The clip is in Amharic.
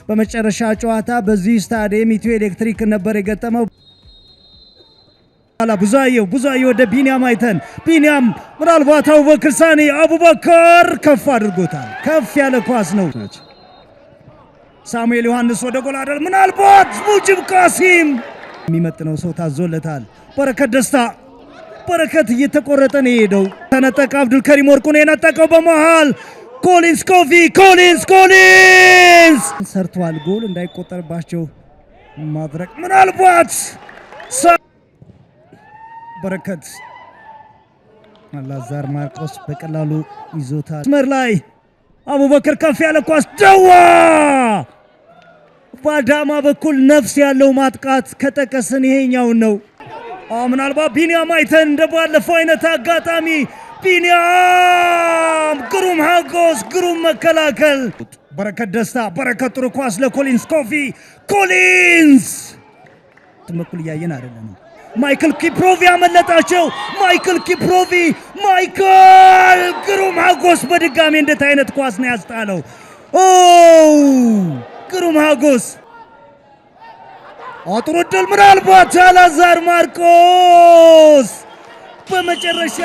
በመጨረሻ ጨዋታ በዚህ ስታዲየም ኢትዮ ኤሌክትሪክ ነበር የገጠመው። ብዙአየሁ ወደ ቢኒያም አይተን ቢኒያም ምናልባት አቡበከር ሳኔ አቡበከር ከፍ አድርጎታል። ከፍ ያለ ኳስ ነው። ሳሙኤል ዮሐንስ ወደ ጎል አደል ምናልባት ሙጂብ ቃሲም የሚመጥነው ሰው ታዞለታል። በረከት ደስታ በረከት እየተቆረጠ ነው የሄደው። ተነጠቀ። አብዱልከሪም ወርቁን የነጠቀው በመሃል ኮሊንስ ሰርቷል። ጎል እንዳይቆጠርባቸው ማድረግ ምናልባት በረከት አላዛር ማርቆስ በቀላሉ ይዞታል። መስመር ላይ አቡበከር ከፍ ያለ ኳስ ደዋ በአዳማ በኩል ነፍስ ያለው ማጥቃት ከጠቀስን ይሄኛው ነው። ምናልባት ቢኒያም አይተን እንደባለፈው አይነት አጋጣሚ ቢኒያም ግሩም ሀጎስ ግሩም መከላከል። በረከት ደስታ በረከት ጥሩ ኳስ ለኮሊንስ ኮሊንስ ተመኩል ያየን አይደለም። ማይክል ኪፕሮቪ ያመለጣቸው ማይክል ግሩም ሀጎስ በድጋሚ እንዴት አይነት ኳስ ነው ያስጣለው። ግሩም ሀጎስ ጥሩ ድል ምናልባት አላዛር ማርቆስ በመጨረሻ